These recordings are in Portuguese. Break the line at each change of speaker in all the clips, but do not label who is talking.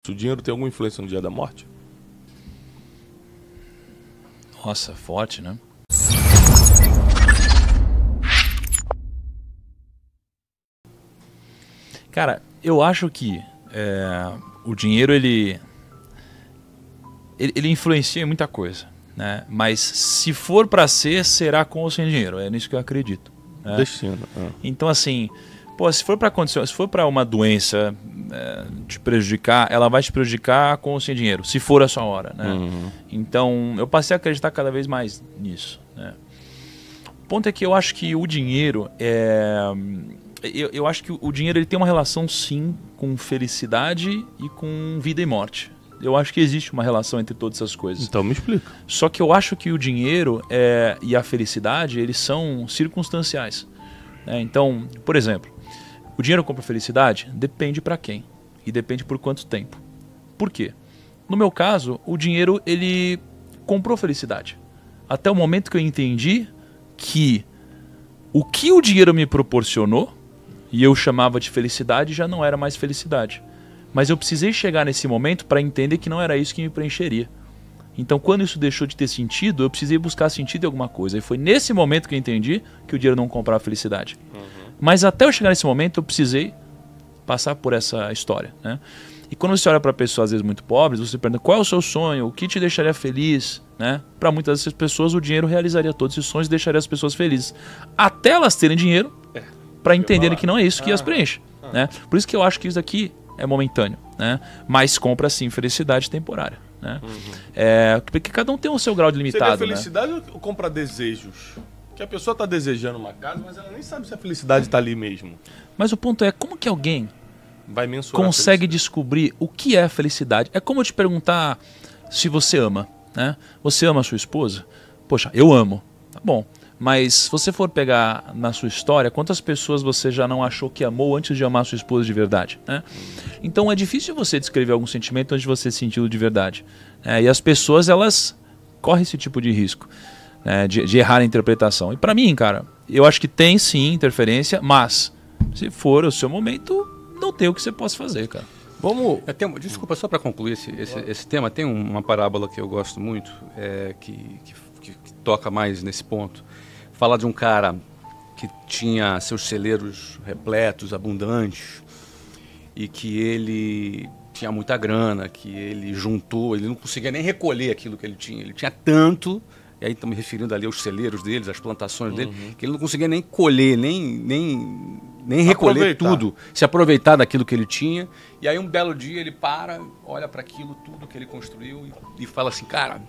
O dinheiro tem alguma influência no dia da morte?
Nossa, forte, né? Cara, eu acho que o dinheiro, ele influencia em muita coisa, né? Mas se for para ser, será com ou sem dinheiro. É nisso que eu acredito, né?
Destino.
Então, assim, pô, se for para uma doença te prejudicar, ela vai te prejudicar com ou sem dinheiro, se for a sua hora, né?
Uhum.
Então, eu passei a acreditar cada vez mais nisso, né? O ponto é que eu acho que o dinheiro eu acho que o dinheiro ele tem uma relação, sim, com felicidade e com vida e morte. Eu acho que existe uma relação entre todas essas coisas.
Então me explica.
Só que eu acho que o dinheiro e a felicidade, eles são circunstanciais, né? Então, por exemplo, o dinheiro compra felicidade? Depende para quem. E depende por quanto tempo. Por quê? No meu caso, o dinheiro ele comprou felicidade. Até o momento que eu entendi que o que o dinheiro me proporcionou, e eu chamava de felicidade, já não era mais felicidade. Mas eu precisei chegar nesse momento para entender que não era isso que me preencheria. Então, quando isso deixou de ter sentido, eu precisei buscar sentido em alguma coisa. E foi nesse momento que eu entendi que o dinheiro não comprava felicidade. Uhum. Mas até eu chegar nesse momento, eu precisei passar por essa história, né? E quando você olha para pessoas, às vezes, muito pobres, você pergunta qual é o seu sonho, o que te deixaria feliz, né? Para muitas dessas pessoas, o dinheiro realizaria todos esses sonhos e deixaria as pessoas felizes. Até elas terem dinheiro para entenderem que não é isso que as preenche, né? Por isso que eu acho que isso aqui é momentâneo, né? Mas compra, sim, felicidade temporária, né? Uhum. Porque cada um tem o seu grau de limitado.
Seria felicidade, né? Ou comprar desejos? Que a pessoa está desejando uma casa, mas ela nem sabe se a felicidade está ali mesmo.
Mas o ponto é, como que alguém
vai mensurar
consegue descobrir o que é felicidade? É como eu te perguntar se você ama, né? Você ama a sua esposa? Poxa, eu amo. Tá bom. Mas se você for pegar na sua história, quantas pessoas você já não achou que amou antes de amar a sua esposa de verdade, né? Então é difícil você descrever algum sentimento antes de você sentir de verdade. E as pessoas, elas correm esse tipo de risco, né, de errar a interpretação. E para mim, cara, eu acho que tem sim interferência, mas se for o seu momento, não tem o que você possa fazer, cara.
Vamos... Desculpa, só para concluir esse tema, tem uma parábola que eu gosto muito, que toca mais nesse ponto. Fala de um cara que tinha seus celeiros repletos, abundantes, e que ele tinha muita grana, que ele juntou, ele não conseguia nem recolher aquilo que ele tinha tanto, e aí estamos me referindo ali aos celeiros deles, às plantações dele, que ele não conseguia nem colher, nem recolher tudo, se aproveitar daquilo que ele tinha. E aí um belo dia ele para, olha para aquilo tudo que ele construiu e fala assim, cara,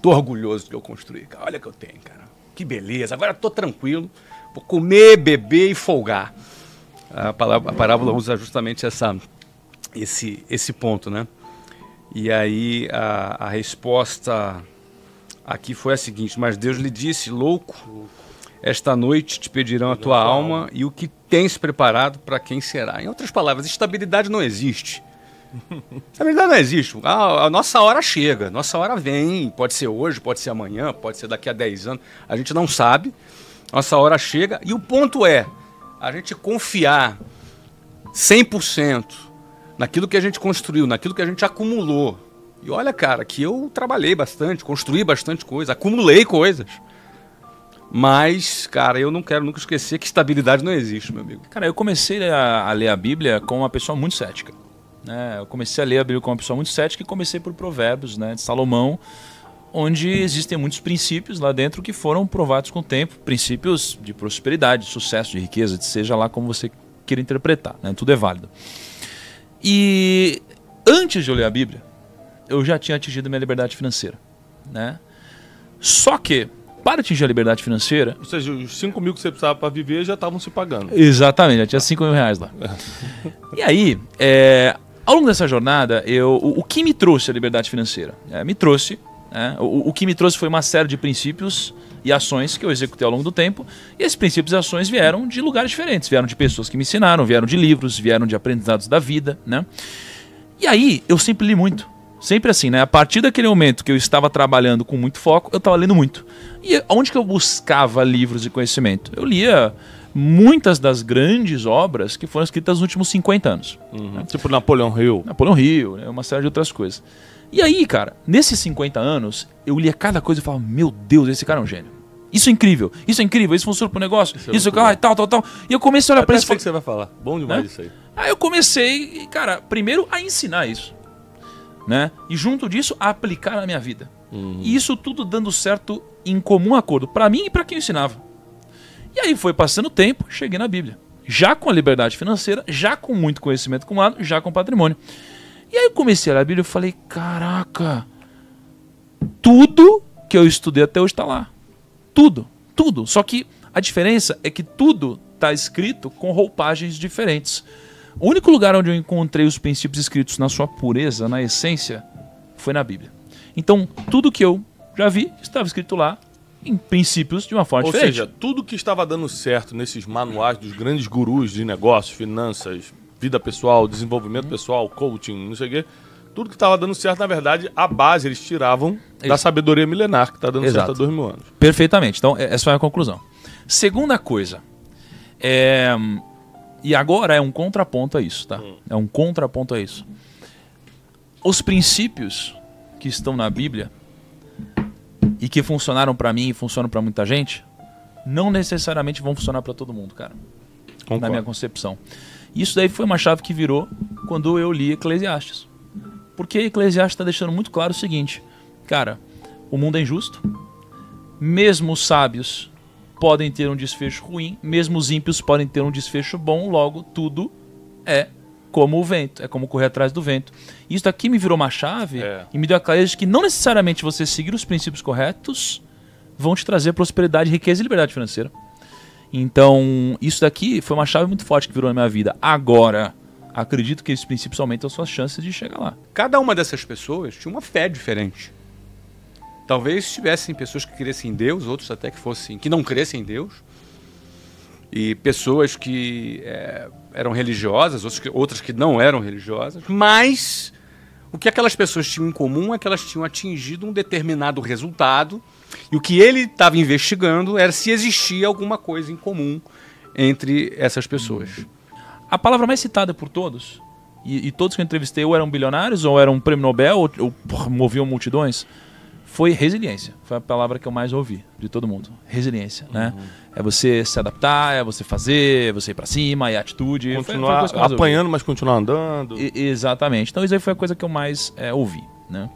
tô orgulhoso do que eu construí, cara, olha o que eu tenho, cara, que beleza, agora tô tranquilo, vou comer, beber e folgar. A parábola usa justamente esse ponto, né? E aí a resposta aqui foi a seguinte: mas Deus lhe disse, louco, esta noite te pedirão a tua alma e o que tens preparado para quem será. Em outras palavras, estabilidade não existe. Estabilidade não existe. A nossa hora chega, nossa hora vem, pode ser hoje, pode ser amanhã, pode ser daqui a 10 anos, a gente não sabe, nossa hora chega e o ponto é a gente confiar 100% naquilo que a gente construiu, naquilo que a gente acumulou. E olha, cara, que eu trabalhei bastante, construí bastante coisa, acumulei coisas. Mas, cara, eu não quero nunca esquecer que estabilidade não existe, meu amigo.
Cara, eu comecei a ler a Bíblia com uma pessoa muito cética, né? Eu comecei a ler a Bíblia com uma pessoa muito cética e comecei por Provérbios, né, de Salomão, onde existem muitos princípios lá dentro que foram provados com o tempo. Princípios de prosperidade, de sucesso, de riqueza, de seja lá como você queira interpretar, né? Tudo é válido. E antes de eu ler a Bíblia, eu já tinha atingido minha liberdade financeira, né? Só que, para atingir a liberdade financeira...
Ou seja, os 5 mil que você precisava para viver já estavam se pagando.
Exatamente, já tinha 5 mil reais lá. E aí, ao longo dessa jornada, o que me trouxe a liberdade financeira? Me trouxe, né? O que me trouxe foi uma série de princípios e ações que eu executei ao longo do tempo. E esses princípios e ações vieram de lugares diferentes. Vieram de pessoas que me ensinaram, vieram de livros, vieram de aprendizados da vida, né? E aí, eu sempre li muito. Sempre assim, né? A partir daquele momento que eu estava trabalhando com muito foco, eu estava lendo muito. E onde que eu buscava livros e conhecimento? Eu lia muitas das grandes obras que foram escritas nos últimos 50 anos.
Tipo Napoleão Hill.
Napoleão Hill, né? Uma série de outras coisas. E aí, cara, nesses 50 anos, eu lia cada coisa e falava, meu Deus, esse cara é um gênio. Isso é incrível, isso funciona pro negócio, isso tal. E eu comecei a olhar pra isso e
falei que você vai falar. Bom demais isso aí.
Aí eu comecei, cara, primeiro a ensinar isso, né? E junto disso, a aplicar na minha vida. E isso tudo dando certo em comum acordo, pra mim e pra quem eu ensinava. E aí foi passando o tempo, cheguei na Bíblia. Já com a liberdade financeira, já com muito conhecimento acumulado, já com patrimônio. E aí eu comecei a ler a Bíblia e falei, caraca, tudo que eu estudei até hoje tá lá. Tudo. Só que a diferença é que tudo está escrito com roupagens diferentes. O único lugar onde eu encontrei os princípios escritos na sua pureza, na essência, foi na Bíblia. Então, tudo que eu já vi estava escrito lá em princípios de uma forma diferente.
Ou seja, tudo que estava dando certo nesses manuais dos grandes gurus de negócios, finanças, vida pessoal, desenvolvimento pessoal, coaching, não sei o quê, tudo que estava dando certo, na verdade, a base eles tiravam da sabedoria milenar que está dando certo há 2000 anos.
Perfeitamente. Então, essa foi a conclusão. Segunda coisa, e agora é um contraponto a isso, tá? É um contraponto a isso. Os princípios que estão na Bíblia e que funcionaram para mim e funcionam para muita gente, não necessariamente vão funcionar para todo mundo, cara.
Concordo.
Na minha concepção. Isso daí foi uma chave que virou quando eu li Eclesiastes. Porque Eclesiastes está deixando muito claro o seguinte, cara, o mundo é injusto, mesmo os sábios podem ter um desfecho ruim, mesmo os ímpios podem ter um desfecho bom, logo tudo é como o vento, é como correr atrás do vento. Isso daqui me virou uma chave e me deu a clareza de que não necessariamente você seguir os princípios corretos vão te trazer prosperidade, riqueza e liberdade financeira. Então, isso daqui foi uma chave muito forte que virou na minha vida. Agora, acredito que esses princípios aumentam as suas chances de chegar lá.
Cada uma dessas pessoas tinha uma fé diferente. Talvez tivessem pessoas que crescem em Deus, outros até que não crescem em Deus. E pessoas que eram religiosas, outras que não eram religiosas. Mas o que aquelas pessoas tinham em comum é que elas tinham atingido um determinado resultado. E o que ele estava investigando era se existia alguma coisa em comum entre essas pessoas.
A palavra mais citada por todos, e todos que eu entrevistei ou eram bilionários, ou eram prêmio Nobel, ou moviam multidões, foi resiliência. Foi a palavra que eu mais ouvi de todo mundo. Resiliência, né? É você se adaptar, é você fazer, é você ir pra cima, é atitude.
Continuar apanhando, mas continuar andando.
Exatamente. Então isso aí foi a coisa que eu mais ouvi, né?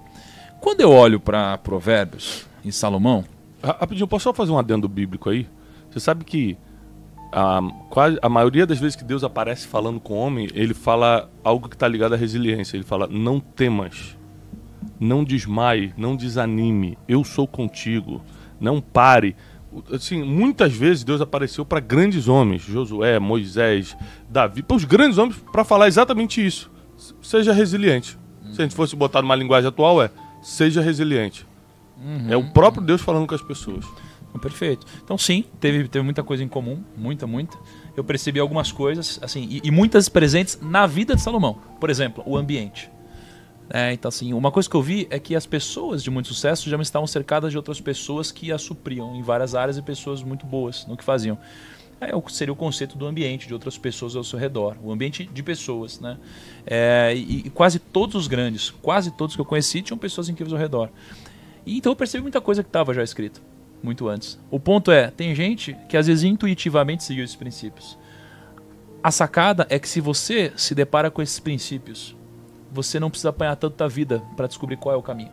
Quando eu olho para Provérbios e Salomão...
Rapidinho, posso só fazer um adendo bíblico aí? Você sabe que a maioria das vezes que Deus aparece falando com o homem, ele fala algo que está ligado à resiliência. Ele fala, não temas, não desmaie, não desanime, eu sou contigo, não pare. Assim, muitas vezes Deus apareceu para grandes homens, Josué, Moisés, Davi, para os grandes homens, para falar exatamente isso. Seja resiliente. Se a gente fosse botar numa linguagem atual, seja resiliente. É o próprio Deus falando com as pessoas.
Perfeito. Então sim, teve muita coisa em comum, muita. Eu percebi algumas coisas, assim, e muitas presentes na vida de Salomão. Por exemplo, o ambiente. Então assim, uma coisa que eu vi é que as pessoas de muito sucesso já estavam cercadas de outras pessoas que as supriam em várias áreas e pessoas muito boas no que faziam. Seria o conceito do ambiente, de outras pessoas ao seu redor. O ambiente de pessoas, né? E quase todos os grandes, quase todos que eu conheci tinham pessoas incríveis ao redor. E então eu percebi muita coisa que estava já escrito muito antes. O ponto tem gente que às vezes intuitivamente seguiu esses princípios. A sacada é que se você se depara com esses princípios, você não precisa apanhar tanta vida para descobrir qual é o caminho.